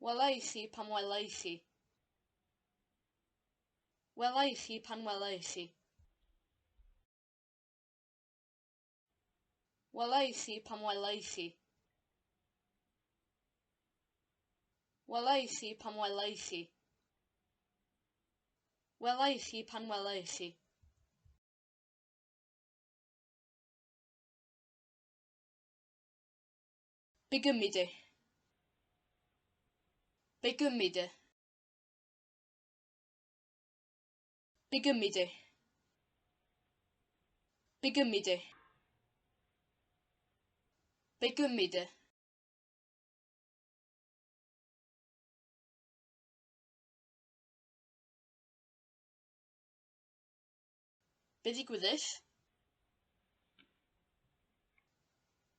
Welai chi pan welai chi. Welai chi pan welai chi. Welai chi pan welai chi. Welai chi pan welai chi. Welai chi pan welai chi. Bygymide. Bygymide. Bygymide. Bygymide. Bygymide. Be ddigwyddith?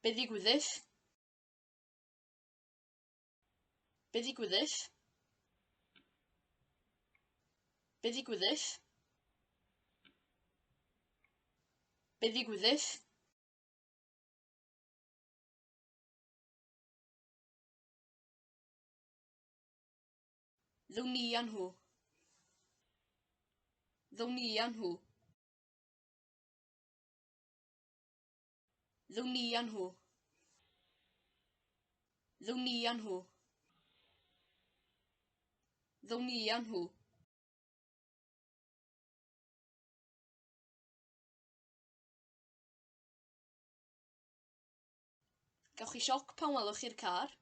Be ddigwyddith? Be ddigwyddith? Be ddigwyddith? Be ddigwyddith? Ddown ni a nhw. Ddown ni a nhw. Ddown ni a nhw. Ddown ni a nhw. Ddown ni a nhw. Gewch chi sioc pan welwch chi'r car?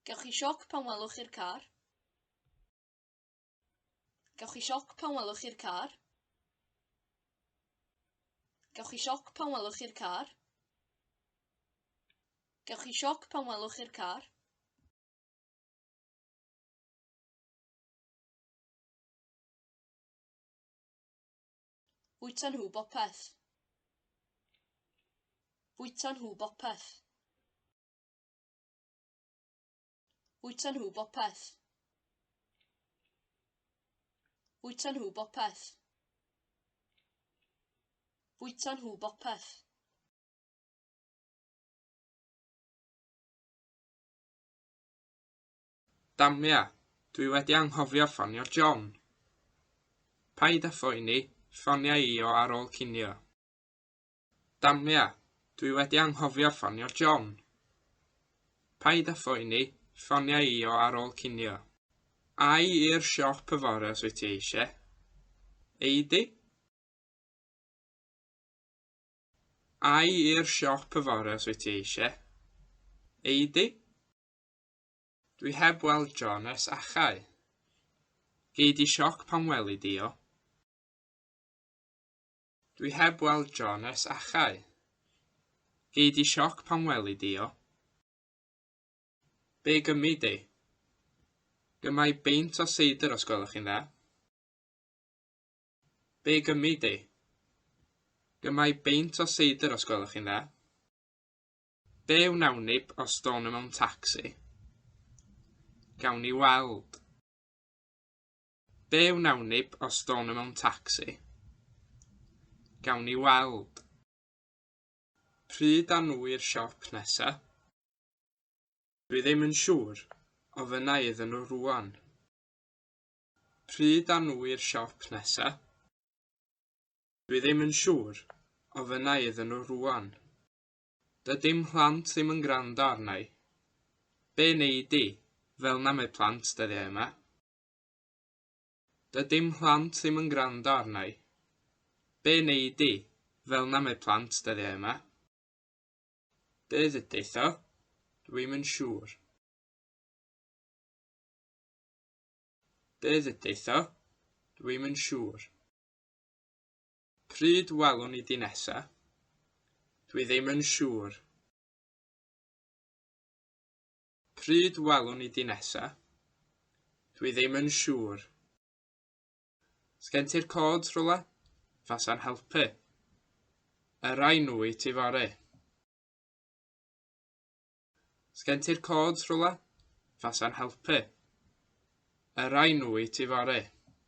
Gewch chi sioc pan welwch chi'r car? Gewch chi sioc pan welwch chi'r car? Gewch chi sioc pan welwch chi'r car? Gewch chi sioc pan welwch chi'r car? Bwyta nhw bopeth. Bwyta nhw bopeth. Bwyta nhw bopeth. Bwyta nhw bopeth. Bwyta nhw bopeth. Damia, dwi wedi anghofio ffonio John. Paid â phoeni, ffonia I o ar ôl cinio. Damia, dwi wedi anghofio ffonio John. Paid â phoeni, ffonia I o ar ôl cinio. Ai i'r siop yfore os wyt ti eisiau? Eidi? Ai i'r siop yfore os wyt ti eisiau? Eidi? Dwi heb weld John ers achau. Gei di sioc pan weli di o? Dwi heb weld John ers achau. Gei di sioc pan weli di o? Be gymi di? Gymai beint o seidr os gwelwch chi'n dda. Be gymi di? Gymai beint o seidr os gwelwch chi'n dda. Be wnawn ni os do'n nhw mewn tacsi? Gawn ni weld. Be wnawn ni os do'n nhw mewn tacsi? Gawn ni weld. Pryd a nhw i'r siop nesa? Dwi ddim yn siŵr, o fyna iddyn nhw rwan. Pryd a nhw i'r siop nesa? Dwi ddim yn siŵr, o fyna iddyn nhw rwan. Dydym plant ddim yn gwrando arna I. Be wneud di, fel na mae plant dyddiau yma? Dydym plant ddim yn gwrando arna I. Be wneud di, fel na mae plant dyddiau yma? Be ddydych o? Dwi'm yn siŵr. Be ddydych o? Dwi'm yn siŵr. Pryd welwn ni di nesa? Dwi ddim yn siŵr. Pryd welwn ni di nesa? Dwi ddim yn siŵr. Sgen ti'r cod rhywle? Fasa'n helpu. Y rai nhw I ti fore. Sgen ti'r cod rhywle? Fasa'n helpu. Y rai nhw I ti fore.